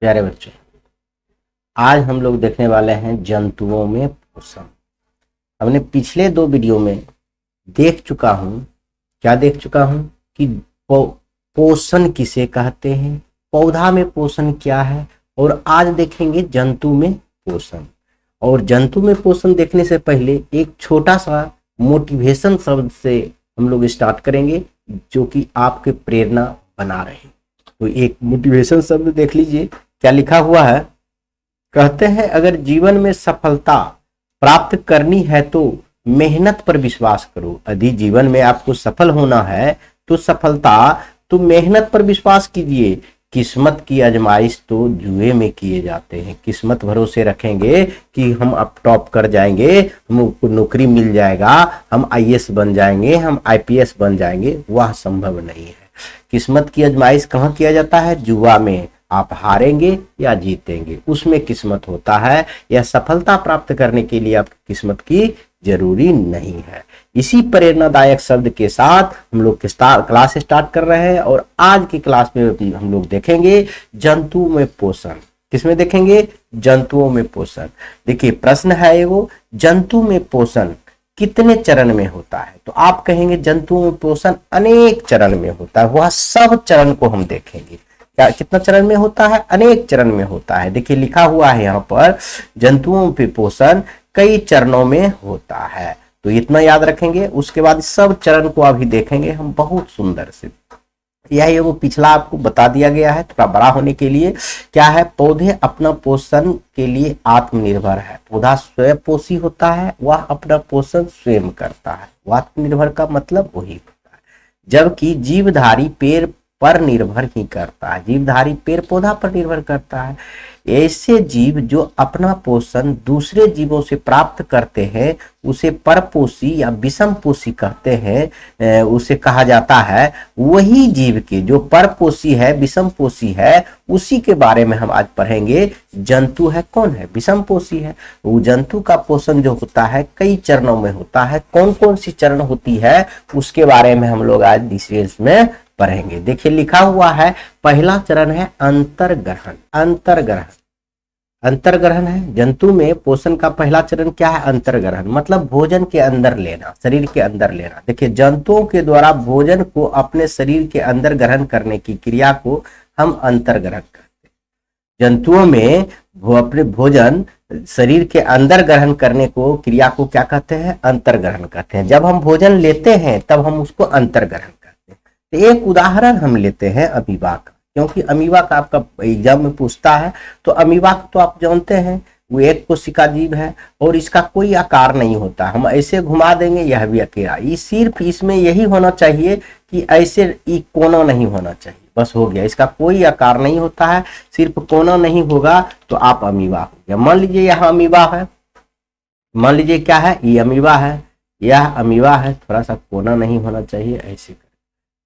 प्यारे बच्चों, आज हम लोग देखने वाले हैं जंतुओं में पोषण। हमने पिछले 2 वीडियो में देख चुका हूँ, क्या देख चुका हूँ कि पोषण किसे कहते हैं, पौधा में पोषण क्या है, और आज देखेंगे जंतु में पोषण। और जंतु में पोषण देखने से पहले एक छोटा सा मोटिवेशन शब्द से हम लोग स्टार्ट करेंगे, जो कि आपके प्रेरणा बना रहे। तो एक मोटिवेशन शब्द देख लीजिए, क्या लिखा हुआ है। कहते हैं अगर जीवन में सफलता प्राप्त करनी है तो मेहनत पर विश्वास करो। यदि जीवन में आपको सफल होना है तो मेहनत पर विश्वास कीजिए। किस्मत की आजमाइश तो जुए में किए जाते हैं। किस्मत भरोसे रखेंगे कि हम अब टॉप कर जाएंगे, हमको नौकरी मिल जाएगा, हम आईएएस बन जाएंगे, हम आईपीएस बन जाएंगे, वह संभव नहीं है। किस्मत की आजमाइश कहाँ किया जाता है? जुआ में। आप हारेंगे या जीतेंगे, उसमें किस्मत होता है। यह सफलता प्राप्त करने के लिए आपकी किस्मत की जरूरी नहीं है। इसी प्रेरणादायक शब्द के साथ हम लोग क्लास स्टार्ट कर रहे हैं, और आज की क्लास में हम लोग देखेंगे जंतु में पोषण। किसमें देखेंगे? जंतुओं में पोषण। देखिए प्रश्न है एगो, जंतु में पोषण कितने चरण में होता है? तो आप कहेंगे जंतुओं में पोषण अनेक चरण में होता है। वह सब चरण को हम देखेंगे। क्या कितना चरण में होता है? अनेक चरण में होता है। देखिए लिखा हुआ है यहाँ पर, जंतुओं पे पोषण कई चरणों में होता है। तो इतना याद रखेंगे। उसके बाद सब चरण को अभी देखेंगे हम बहुत सुंदर से। यह वो पिछला आपको बता दिया गया है थोड़ा बड़ा होने के लिए। क्या है? पौधे अपना पोषण के लिए आत्मनिर्भर है। पौधा स्वयं पोषी होता है, वह अपना पोषण स्वयं करता है। वह आत्मनिर्भर का मतलब वही होता है। जबकि जीवधारी पेड़ पर निर्भर ही करता है। जीवधारी पेड़ पौधा पर निर्भर करता है। ऐसे जीव जो अपना पोषण दूसरे जीवों से प्राप्त करते हैं उसे परपोषी या विषमपोषी कहते हैं, उसे कहा जाता है। वही जीव के जो परपोषी है, विषमपोषी है, उसी के बारे में हम आज पढ़ेंगे। जंतु है कौन है? विषमपोषी है। वो जंतु का पोषण जो होता है कई चरणों में होता है। कौन कौन सी चरण होती है उसके बारे में हम लोग आज डिटेल्स में पढ़ेंगे। देखिए लिखा हुआ है, पहला चरण है अंतर्ग्रहण। अंतर्ग्रहण है जंतु में पोषण का पहला चरण। क्या है? अंतर्ग्रहण मतलब भोजन के अंदर लेना, शरीर के अंदर लेना। देखिए जंतुओं के द्वारा भोजन को अपने शरीर के अंदर ग्रहण करने की क्रिया को हम अंतर्ग्रहण कहते हैं। जंतुओं में अपने भोजन शरीर के अंदर ग्रहण करने को क्रिया को क्या कहते हैं? अंतर्ग्रहण कहते हैं। जब हम भोजन लेते हैं तब हम उसको अंतर्ग्रहण करते हैं। तो एक उदाहरण हम लेते हैं अमीबा का, क्योंकि अमीबा का आपका एग्जाम में पूछता है। तो अमीबा तो आप जानते हैं वो एक कोशिका जीव है और इसका कोई आकार नहीं होता। हम ऐसे घुमा देंगे, यह भी अकेला। ये सिर्फ इसमें यही होना चाहिए कि ऐसे कोना नहीं होना चाहिए, बस हो गया। इसका कोई आकार नहीं होता है, सिर्फ कोना नहीं होगा तो आप अमीबा हो गया। मान लीजिए यहाँ अमीबा है, मान लीजिए क्या है? ये अमीबा है, यह अमीबा है, थोड़ा सा कोना नहीं होना चाहिए, ऐसे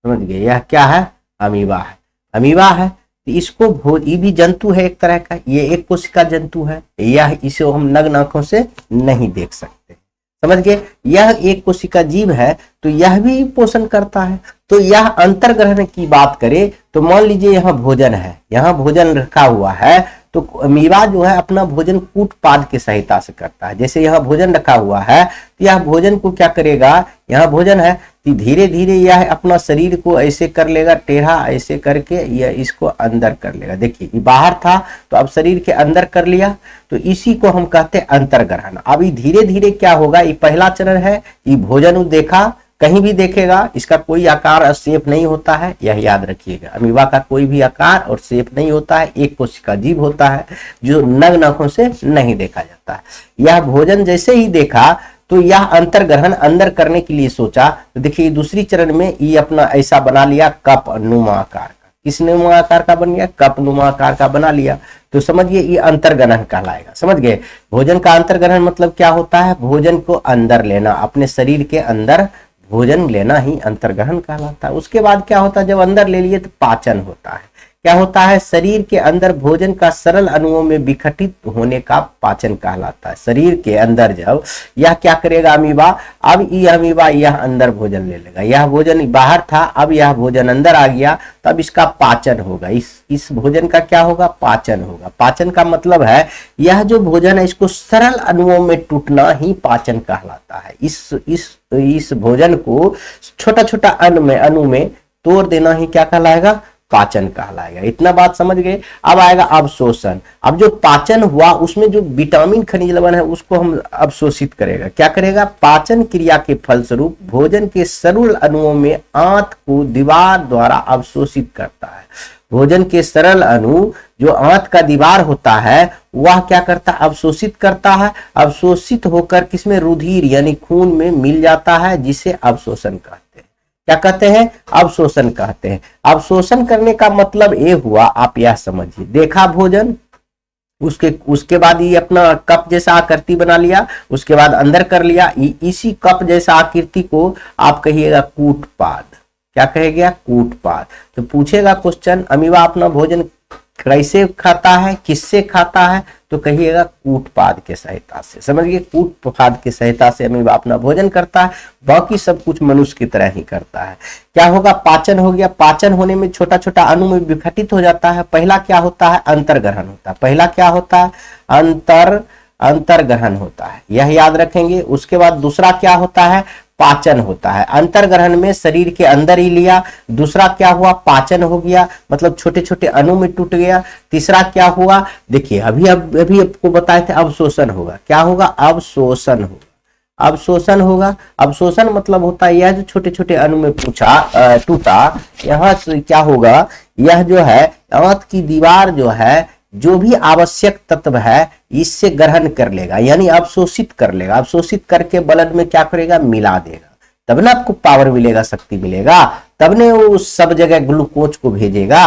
समझ गए। यह क्या है? अमीबा है। अमीबा है तो इसको ये भी जंतु है एक तरह का। ये एक कोशिका जंतु है। यह इसे हम नग्न आंखों से नहीं देख सकते, समझ गए। यह एक कोशिका जीव है तो यह भी पोषण करता है। तो यह अंतर्ग्रहण की बात करें तो मान लीजिए यहाँ भोजन है, यहाँ भोजन रखा हुआ है, तो अमीबा जो है अपना भोजन कूट पाद की सहायता से करता है। जैसे यहाँ भोजन रखा हुआ है तो यह भोजन को क्या करेगा? यहाँ भोजन है तो धीरे धीरे यह अपना शरीर को ऐसे कर लेगा, टेढ़ा ऐसे करके यह इसको अंदर कर लेगा। देखिए ये बाहर था तो अब शरीर के अंदर कर लिया, तो इसी को हम कहते हैं अंतर्ग्रहण। अब ये धीरे धीरे क्या होगा? ये पहला चरण है। ये भोजन देखा, कहीं भी देखेगा, इसका कोई आकार और शेप नहीं होता है, यह याद रखिएगा। अमीबा का कोई भी आकार और शेप नहीं होता है, एक कोशिका जीव होता है जो नग्न आंखों से नहीं देखा जाता है। यह भोजन जैसे ही देखा तो यह अंतर्ग्रहण अंदर करने के लिए सोचा। तो देखिए दूसरी चरण में ये अपना ऐसा बना लिया, कप नुमा आकार का। किस नुमा आकार का बन गया? कप नुमा आकार का बना लिया। तो समझिए ये अंतर्ग्रहण कहलाएगा, समझ गए। भोजन का अंतर्ग्रहण मतलब क्या होता है? भोजन को अंदर लेना, अपने शरीर के अंदर भोजन लेना ही अंतर्ग्रहण कहलाता है। उसके बाद क्या होता है? जब अंदर ले लिए तो पाचन होता है। क्या होता है, शरीर के अंदर भोजन का सरल अणुओं में विघटित होने का पाचन कहलाता है। शरीर के अंदर जब यह क्या करेगा अमीबा, अब यह अमीबा यह अंदर भोजन ले लेगा, यह भोजन बाहर था अब यह भोजन अंदर आ गया, तब इसका पाचन होगा, इस भोजन का क्या होगा, पाचन होगा। पाचन का मतलब है यह जो भोजन है इसको सरल अणुओं में टूटना ही पाचन कहलाता है। इस भोजन को छोटा छोटा अणु में तोड़ देना ही क्या कहलाएगा, पाचन कहलाएगा। इतना बात समझ गए। अब आएगा अवशोषण। अब जो पाचन हुआ उसमें जो विटामिन खनिज लवण है उसको हम अवशोषित करेगा, क्या करेगा, पाचन क्रिया के फलस्वरूप भोजन के सरल अणुओं में आंत को दीवार द्वारा अवशोषित करता है। भोजन के सरल अणु जो आंत का दीवार होता है वह क्या करता है, अवशोषित करता है। अवशोषित होकर किसमें, रुधिर यानी खून में मिल जाता है, जिसे अवशोषण कहते हैं। क्या कहते हैं, अवशोषण कहते हैं। अवशोषण करने का मतलब ये हुआ, आप यह समझिए, देखा भोजन, उसके बाद ये अपना कप जैसा आकृति बना लिया, उसके बाद अंदर कर लिया, इसी कप जैसा आकृति को आप कहिएगा कूटपाद। क्या कहेगा, कूटपाद। तो पूछेगा क्वेश्चन, अमीबा अपना भोजन कैसे खाता है, किससे खाता है, तो कहिएगा कूटपाद के सहायता से। समझिए, कूटपाद के सहायता से अमीबा अपना भोजन करता है, बाकी सब कुछ मनुष्य की तरह ही करता है। क्या होगा, पाचन हो गया। पाचन होने में छोटा छोटा अणु में विघटित हो जाता है। पहला क्या होता है, अंतर्ग्रहण होता है। पहला क्या होता है, अंतर्ग्रहण होता है, यह याद रखेंगे। उसके बाद दूसरा क्या होता है, पाचन होता है। अंतर्ग्रहण में शरीर के अंदर ही लिया। दूसरा क्या हुआ, पाचन हो गया, मतलब छोटे छोटे अणु में टूट गया। तीसरा क्या हुआ, देखिए अभी आपको बताए थे अवशोषण होगा। क्या होगा, अवशोषण होगा। अवशोषण होगा। अवशोषण मतलब होता है यह जो छोटे छोटे अणु में टूटा, यहाँ से क्या होगा, यह जो है आंत की दीवार जो है जो भी आवश्यक तत्व है इससे ग्रहण कर लेगा, यानी अवशोषित कर लेगा। अवशोषित करके ब्लड में क्या करेगा, मिला देगा, तब ना आपको पावर मिलेगा, शक्ति मिलेगा, तब ने वो सब जगह ग्लूकोज को भेजेगा।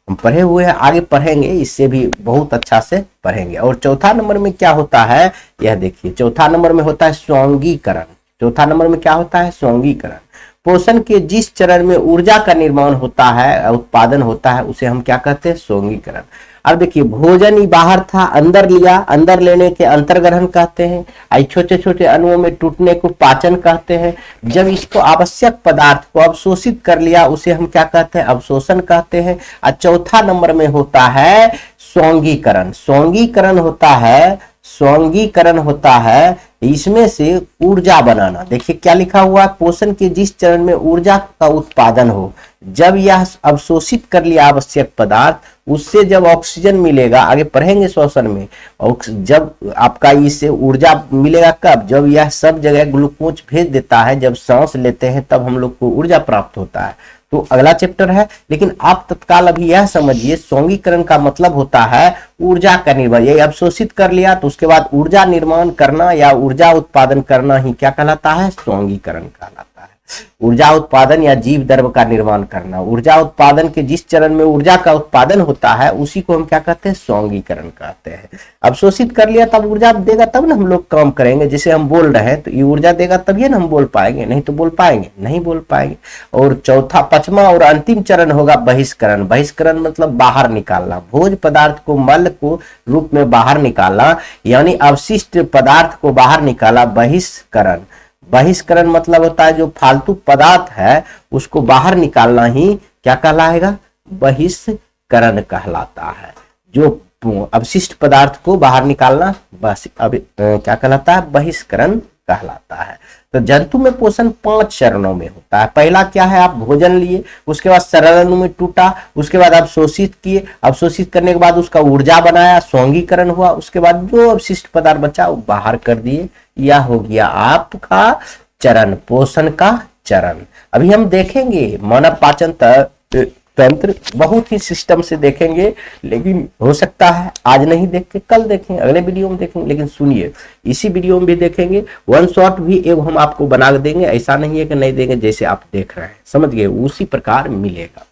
हम पढ़े हुए हैं, आगे पढ़ेंगे, इससे भी बहुत अच्छा से पढ़ेंगे। और चौथा नंबर में क्या होता है, यह देखिए, चौथा नंबर में होता है स्वांगीकरण। चौथा नंबर में क्या होता है, स्वांगीकरण। पोषण के जिस चरण में ऊर्जा का निर्माण होता है, उत्पादन होता है, उसे हम क्या कहते हैं, स्वांगीकरण। अब देखिए, भोजन ही बाहर था, अंदर लिया, अंदर लेने के अंतर्ग्रहण कहते हैं। आई छोटे छोटे अणुओं में टूटने को पाचन कहते हैं। जब इसको आवश्यक पदार्थ को अवशोषित कर लिया उसे हम क्या कहते हैं, अवशोषण कहते हैं। और चौथा नंबर में होता है स्वांगीकरण। स्वांगीकरण होता है इसमें से ऊर्जा बनाना। देखिए क्या लिखा हुआ है, पोषण के जिस चरण में ऊर्जा का उत्पादन हो, जब यह अवशोषित कर लिया आवश्यक पदार्थ, उससे जब ऑक्सीजन मिलेगा, आगे पढ़ेंगे श्वसन में, जब आपका इससे ऊर्जा मिलेगा कब, जब यह सब जगह ग्लूकोज भेज देता है, जब सांस लेते हैं तब हम लोग को ऊर्जा प्राप्त होता है। तो अगला चैप्टर है, लेकिन आप तत्काल अभी यह समझिए, स्वांगीकरण का मतलब होता है ऊर्जा का निर्माण। ये अवशोषित कर लिया तो उसके बाद ऊर्जा निर्माण करना या ऊर्जा उत्पादन करना ही क्या कहलाता है, स्वांगीकरण कहलाता है। ऊर्जा उत्पादन या जीव द्रव्य का निर्माण करना। ऊर्जा उत्पादन के जिस चरण में ऊर्जा का उत्पादन होता है उसी को हम क्या कहते हैं, स्वांगीकरण कहते हैं। अवशोषित कर लिया तब ऊर्जा देगा, तब ना हम लोग काम करेंगे। जैसे हम बोल रहे हैं तो ये ऊर्जा देगा तभी ना हम बोल पाएंगे, नहीं तो बोल पाएंगे, नहीं बोल पाएंगे। और चौथा, पांचवा और अंतिम चरण होगा बहिष्करण। बहिष्करण मतलब बाहर निकालना, भोज पदार्थ को मल को रूप में बाहर निकालना, यानी अवशिष्ट पदार्थ को बाहर निकाला, बहिष्करण। बहिष्करण मतलब होता है जो फालतू पदार्थ है उसको बाहर निकालना ही क्या कहलाएगा, बहिष्करण कहलाता है। जो अवशिष्ट पदार्थ को बाहर निकालना बस अब क्या कहलाता है, बहिष्करण कहलाता है। तो जंतु में पोषण 5 चरणों में होता है। पहला क्या है, आप भोजन लिए, उसके बाद सरल अणु में टूटा, उसके बाद अवशोषित किए, अवशोषित करने के बाद उसका ऊर्जा बनाया, स्वांगीकरण हुआ, उसके बाद जो अवशिष्ट पदार्थ बचा वो बाहर कर दिए। यह हो गया आपका चरण, पोषण का चरण। अभी हम देखेंगे मानव पाचन तंत्र, बहुत ही सिस्टम से देखेंगे, लेकिन हो सकता है आज नहीं देख के कल देखें, अगले वीडियो में देखेंगे। लेकिन सुनिए, इसी वीडियो में भी देखेंगे, वन शॉट भी एक हम आपको बना देंगे, ऐसा नहीं है कि नहीं देंगे, जैसे आप देख रहे हैं, समझ गए, उसी प्रकार मिलेगा।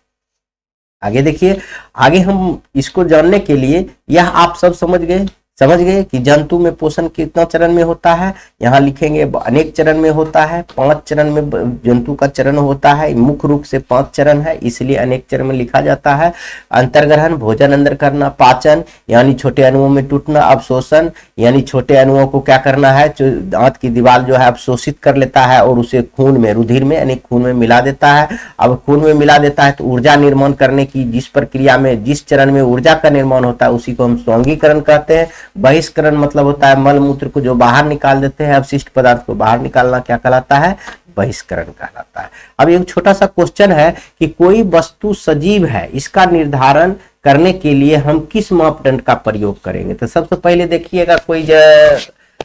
आगे देखिए, आगे हम इसको जानने के लिए, यह आप सब समझ गए, समझ गए कि जंतु में पोषण कितना चरण में होता है, यहाँ लिखेंगे अनेक चरण में होता है, 5 चरण में जंतु का चरण होता है, मुख्य रूप से 5 चरण है इसलिए अनेक चरण में लिखा जाता है। अंतर्ग्रहण भोजन अंदर करना, पाचन यानी छोटे अणुओं में टूटना, अवशोषण यानी छोटे अणुओं को क्या करना है, जो दांत की दीवार जो है अवशोषित कर लेता है और उसे खून में, रुधिर में यानी खून में मिला देता है। अब खून में मिला देता है तो ऊर्जा निर्माण करने की जिस प्रक्रिया में, जिस चरण में ऊर्जा का निर्माण होता है उसी को हम स्वांगीकरण कहते हैं। बहिष्करण मतलब होता है मल मूत्र को जो बाहर निकाल देते हैं, अवशिष्ट पदार्थ को बाहर निकालना क्या कहलाता है, बहिष्करण कहलाता है। अब एक छोटा सा क्वेश्चन है कि कोई वस्तु सजीव है, इसका निर्धारण करने के लिए हम किस मापदंड का प्रयोग करेंगे। तो सबसे पहले देखिएगा, कोई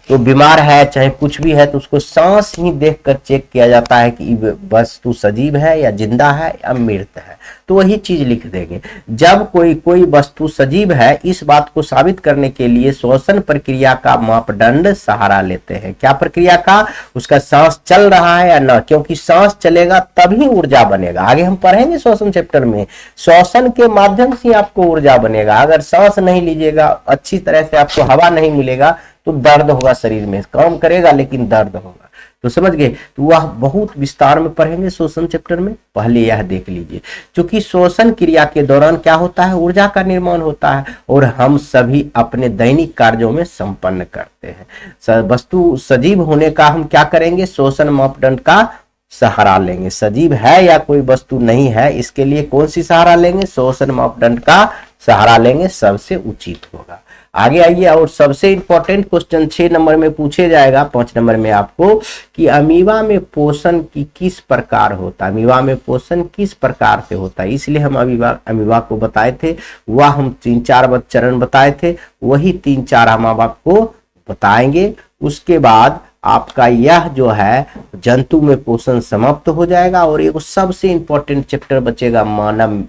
तो बीमार है चाहे कुछ भी है तो उसको सांस ही देखकर चेक किया जाता है कि वस्तु सजीव है या जिंदा है या मृत है, तो वही चीज लिख देंगे। जब कोई वस्तु सजीव है, इस बात को साबित करने के लिए श्वसन प्रक्रिया का मापदंड सहारा लेते हैं। क्या प्रक्रिया का, उसका सांस चल रहा है या ना, क्योंकि सांस चलेगा तभी ऊर्जा बनेगा। आगे हम पढ़ेंगे श्वसन चैप्टर में, श्वसन के माध्यम से आपको ऊर्जा बनेगा। अगर सांस नहीं लीजिएगा, अच्छी तरह से आपको हवा नहीं मिलेगा तो दर्द होगा, शरीर में काम करेगा लेकिन दर्द होगा। तो समझ गए, तो वह बहुत विस्तार में पढ़ेंगे श्वसन चैप्टर में। पहले यह देख लीजिए, क्योंकि श्वसन क्रिया के दौरान क्या होता है, ऊर्जा का निर्माण होता है और हम सभी अपने दैनिक कार्यों में संपन्न करते हैं। वस्तु सजीव होने का हम क्या करेंगे, श्वसन मापदंड का सहारा लेंगे। सजीव है या कोई वस्तु नहीं है, इसके लिए कौन सी सहारा लेंगे, श्वसन मापदंड का सहारा लेंगे, सबसे उचित होगा। आगे आइए, और सबसे इंपॉर्टेंट क्वेश्चन 6 नंबर में पूछे जाएगा, 5 नंबर में आपको, कि अमीबा में पोषण की किस प्रकार होता है, अमीबा में पोषण किस प्रकार से होता है। इसलिए हम अमीबा को बताए थे, वह हम 3-4 चरण बताए थे, वही 3-4 हम आपको बताएंगे। उसके बाद आपका यह जो है जंतु में पोषण समाप्त हो जाएगा और एक सबसे इंपॉर्टेंट चैप्टर बचेगा मानव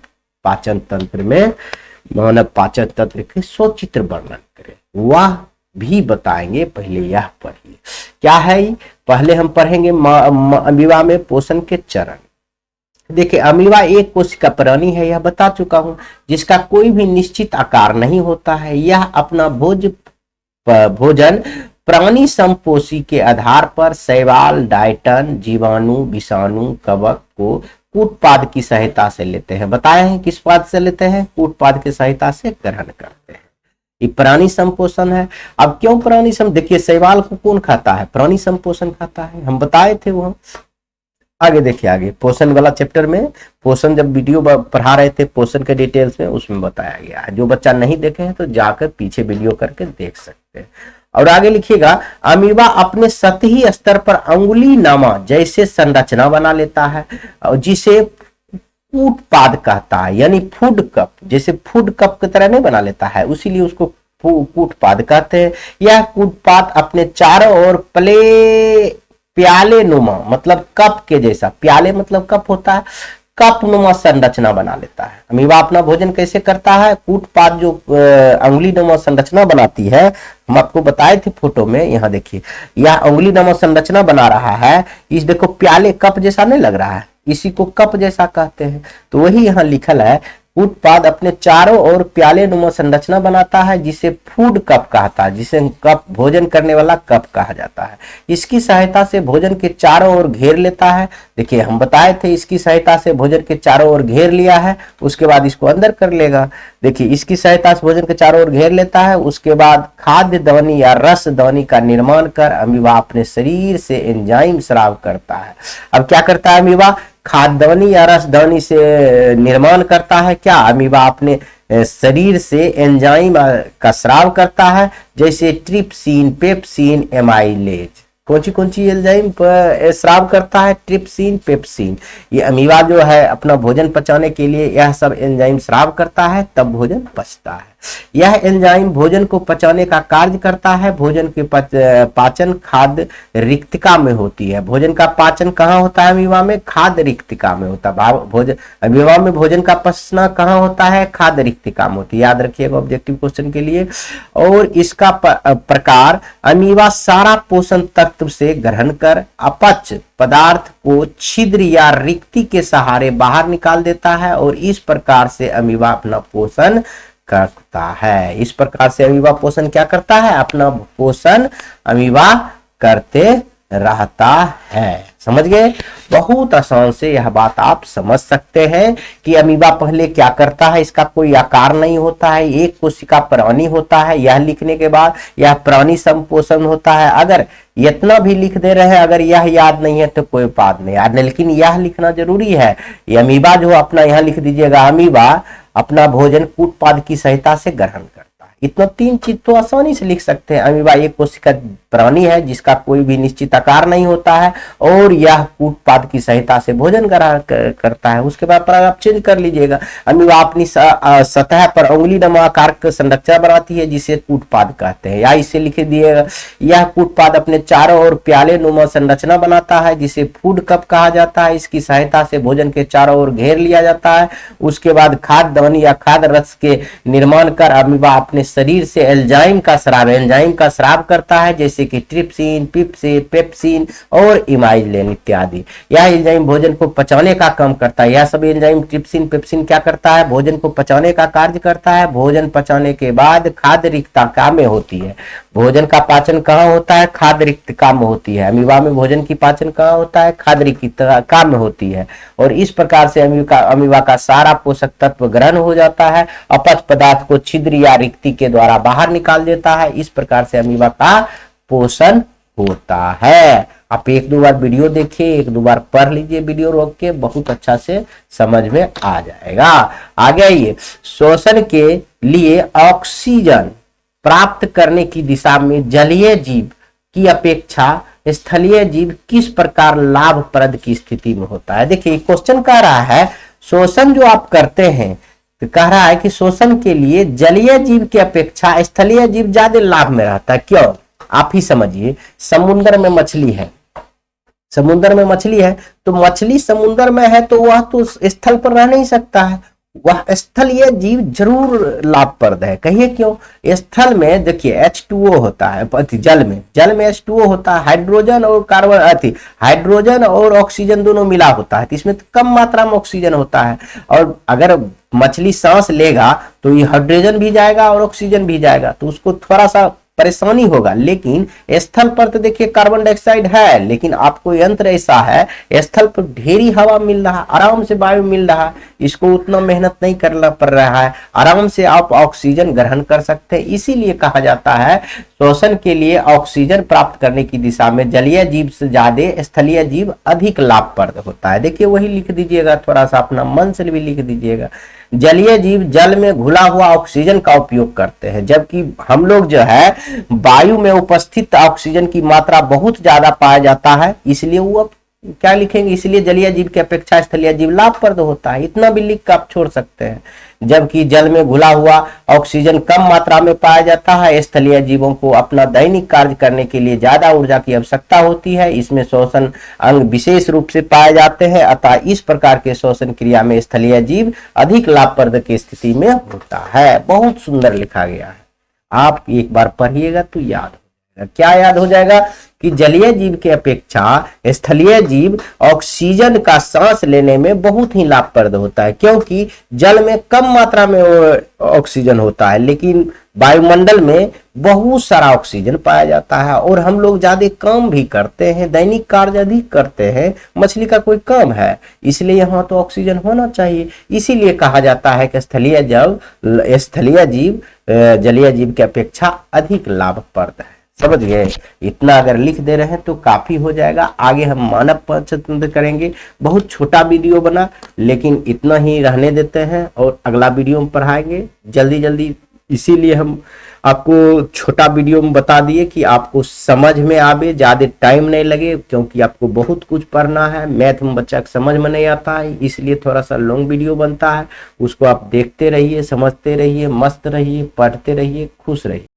पाचन तंत्र में। मानव पाचन तंत्र के सचित्र वर्णन करें, वह भी बताएंगे। पहले यह पढ़िए, क्या है, पहले हम पढ़ेंगे अमीबा में पोषण के चरण। देखिए, अमीबा एक कोशिका प्राणी है, यह बता चुका हूं, जिसका कोई भी निश्चित आकार नहीं होता है। यह अपना भोजन प्राणी संपोषी के आधार पर शैवाल, डायटन, जीवाणु, विषाणु, कवक को कूटपाद की सहायता से लेते हैं। बताए हैं किस पाद से लेते हैं, कूटपाद की सहायता से ग्रहण करते हैं। ये प्राणी संपोषण है। अब क्यों प्राणी देखिए, शैवाल को कौन खाता है, प्राणी संपोषण खाता है, हम बताए थे वो। आगे देखिए, आगे पोषण वाला चैप्टर में, पोषण जब वीडियो पढ़ा रहे थे पोषण के डिटेल्स में, उसमें बताया गया है। जो बच्चा नहीं देखे हैं तो जाकर पीछे वीडियो करके देख सकते हैं। और आगे लिखिएगा, अमीबा अपने सतही स्तर पर अंगुली नामा जैसे संरचना बना लेता है, जिसे कूटपाद कहता है, यानी फूड कप, जैसे फूड कप की तरह नहीं बना लेता है, उसीलिए उसको कूटपाद कहते हैं। यह कूटपाद अपने चारों ओर प्याले नुमा, मतलब कप के जैसा, प्याले मतलब कप होता है, कप नुमा संरचना बना लेता है। अमीबा अपना भोजन कैसे करता है, कूटपाद जो अंगुली नुमा संरचना बनाती है, हम आपको बताए थे फोटो में, यहाँ देखिए, यह अंगुली नुमा संरचना बना रहा है। इस देखो, प्याले कप जैसा नहीं लग रहा है, इसी को कप जैसा कहते हैं। तो वही यहाँ लिखल है, कूटपाद अपने चारों ओर प्याले नुमा संरचना बनाता है, जिसे फूड कप कहता है, जिसे कप, भोजन करने वाला कप कहा जाता है। इसकी सहायता से भोजन के चारों ओर घेर लेता है। देखिए, हम बताए थे, इसकी सहायता से भोजन के चारों ओर घेर लिया है, उसके बाद इसको अंदर कर लेगा। देखिए, इसकी सहायता से भोजन के चारों ओर घेर लेता है, उसके बाद खाद्य ध्वनि या रस ध्वनि का निर्माण कर अमीबा अपने शरीर से एंजाइम स्राव करता है। अब क्या करता है अमीबा, खाद्य ध्वनि या रस ध्वनि से निर्माण करता है। क्या, अमीबा अपने शरीर से एंजाइम का स्राव करता है, जैसे ट्रिप्सिन, पेप्सिन, एमाइलेज। कौन सी एंजाइम स्राव करता है, ट्रिप्सिन, पेप्सिन। ये अमीबा जो है अपना भोजन पचाने के लिए यह सब एंजाइम स्राव करता है, तब भोजन पचता है। यह एंजाइम भोजन को पचाने का कार्य करता है। भोजन के पाचन खाद्य रिक्तिका में होती है। भोजन का पाचन कहाँ होता है अमीबा में, खाद्य रिक्तिका में होता है। भोजन अमीबा में भोजन का पचना कहाँ होता है, खाद्य रिक्तिका में होती है। याद रखिएगा ऑब्जेक्टिव क्वेश्चन के लिए। और इसका प्रकार, अमीबा सारा पोषण तत्व से ग्रहण कर अपच पदार्थ को छिद्र या रिक्ति के सहारे बाहर निकाल देता है और इस प्रकार से अमीबा अपना पोषण करता है। इस प्रकार से अमीबा पोषण क्या करता है, अपना पोषण अमीबा करते रहता है। समझ गए, बहुत आसान से यह बात आप समझ सकते हैं कि अमीबा पहले क्या करता है। इसका कोई आकार नहीं होता है, एक कोशिका प्राणी होता है। यह लिखने के बाद यह प्राणी संपोषण होता है। अगर इतना भी लिख दे रहे हैं, अगर यह याद नहीं है तो कोई बात नहीं याद नहीं, लेकिन यह लिखना जरूरी है। ये अमीबा जो अपना यहाँ लिख दीजिएगा, अमीबा अपना भोजन कूटपाद की सहायता से ग्रहण करता है। इतना 3 चीज तो आसानी से लिख सकते हैं। अमीबा एक कोशिका प्राणी है जिसका कोई भी निश्चित आकार नहीं होता है और यह कूटपाद की सहायता से भोजन ग्रहण करता है। उसके बाद पर आप चेंज कर लीजिएगा, अमीबा अपनी सतह पर उंगली नमा आकार का संरचना बनाती है जिसे कूटपाद कहते हैं। या इसे लिख दिएगा, यह कूटपाद अपने चारों ओर प्याले नुमा संरचना बनाता है जिसे फूड कप कहा जाता है। इसकी सहायता से भोजन के चारों ओर घेर लिया जाता है। उसके बाद खाद्य ध्वनि या खाद्य रस के निर्माण कर अमीबा अपने शरीर से एंजाइम का स्राव करता है, जैसे कि ट्रिप्सिन, पेप्सिन और इमाइलिन इत्यादि। यह एंजाइम भोजन को पचाने का काम करता है। यह सब एंजाइम ट्रिप्सिन, पेप्सिन क्या करता है, भोजन को पचाने का कार्य करता है। भोजन पचाने के बाद खाद्य रिक्तता में होती है। भोजन का पाचन कहाँ होता है, खाद्य रिक्तता में होती है। अमीबा में भोजन की पाचन कहाँ होता है, खाद्य रिक्तता में होती है। और इस प्रकार से अमीबा का सारा पोषक तत्व ग्रहण हो जाता है, अपच पदार्थ को छिद्र या रिक्ति के द्वारा बाहर निकाल देता है। इस प्रकार से अमीबा का पोषण होता है। आप 1-2 बार वीडियो देखिए, 1-2 बार पढ़ लीजिए वीडियो रोक के, बहुत अच्छा से समझ में आ जाएगा। आगे आइए, श्वसन के लिए ऑक्सीजन प्राप्त करने की दिशा में जलीय जीव की अपेक्षा स्थलीय जीव किस प्रकार लाभप्रद की स्थिति में होता है। देखिए क्वेश्चन कह रहा है शोषण जो आप करते हैं, तो कह रहा है कि शोषण के लिए जलीय जीव की अपेक्षा स्थलीय जीव ज्यादा लाभ में रहता है। क्यों, आप ही समझिए। समुद्र में मछली है, समुद्र में मछली है तो मछली समुद्र में है तो वह तो स्थल पर रह नहीं सकता है, वह स्थलीय जीव जरूर लाभप्रद है। कहिए क्यों, स्थल में देखिए H2O होता है, जल में H2O होता है, हाइड्रोजन और कार्बन हाइड्रोजन और ऑक्सीजन दोनों मिला होता है, तो इसमें तो कम मात्रा में ऑक्सीजन होता है। और अगर मछली सांस लेगा तो ये हाइड्रोजन भी जाएगा और ऑक्सीजन भी जाएगा, तो उसको थोड़ा सा परेशानी होगा। लेकिन स्थल पर तो देखिए कार्बन डाइऑक्साइड है, लेकिन आपको यंत्र ऐसा है स्थल पर ढेरी हवा मिल रहा है, आराम से वायु मिल रहा है, इसको उतना मेहनत नहीं करना पड़ रहा है, आराम से आप ऑक्सीजन ग्रहण कर सकते हैं। इसीलिए कहा जाता है श्वसन के लिए ऑक्सीजन प्राप्त करने की दिशा में जलीय जीव से ज्यादा स्थलीय जीव अधिक लाभप्रद होता है। देखिए वही लिख दीजिएगा, थोड़ा सा अपना मन से भी लिख दीजिएगा। जलीय जीव जल में घुला हुआ ऑक्सीजन का उपयोग करते हैं, जबकि हम लोग जो है वायु में उपस्थित ऑक्सीजन की मात्रा बहुत ज्यादा पाया जाता है, इसलिए वो क्या लिखेंगे, इसलिए जलीय जीव की अपेक्षा स्थलीय जीव लाभप्रद होता है। इतना भी लिख कर आप छोड़ सकते हैं। जबकि जल में घुला हुआ ऑक्सीजन कम मात्रा में पाया जाता है, स्थलीय जीवों को अपना दैनिक कार्य करने के लिए ज्यादा ऊर्जा की आवश्यकता होती है, इसमें श्वसन अंग विशेष रूप से पाए जाते हैं। अतः इस प्रकार के श्वसन क्रिया में स्थलीय जीव अधिक लाभप्रद की स्थिति में होता है। बहुत सुंदर लिखा गया है, आप एक बार पढ़िएगा तो याद हो जाएगा। क्या याद हो जाएगा कि जलीय जीव की अपेक्षा स्थलीय जीव ऑक्सीजन का सांस लेने में बहुत ही लाभप्रद होता है, क्योंकि जल में कम मात्रा में ऑक्सीजन होता है, लेकिन वायुमंडल में बहुत सारा ऑक्सीजन पाया जाता है। और हम लोग ज्यादा काम भी करते हैं, दैनिक कार्य अधिक करते हैं, मछली का कोई काम है, इसलिए यहाँ तो ऑक्सीजन होना चाहिए। इसीलिए कहा जाता है कि स्थलीय जीव जलीय जीव की अपेक्षा अधिक लाभप्रद है। समझ गए, इतना अगर लिख दे रहे हैं तो काफी हो जाएगा। आगे हम मानव पंचतंत्र करेंगे, बहुत छोटा वीडियो बना लेकिन इतना ही रहने देते हैं और अगला वीडियो में पढ़ाएंगे जल्दी। इसीलिए हम आपको छोटा वीडियो में बता दिए कि आपको समझ में आवे, ज्यादा टाइम नहीं लगे, क्योंकि आपको बहुत कुछ पढ़ना है। मैथ में बच्चा को समझ में नहीं आता है, इसलिए थोड़ा सा लॉन्ग वीडियो बनता है। उसको आप देखते रहिए, समझते रहिए, मस्त रहिए, पढ़ते रहिए, खुश रहिए।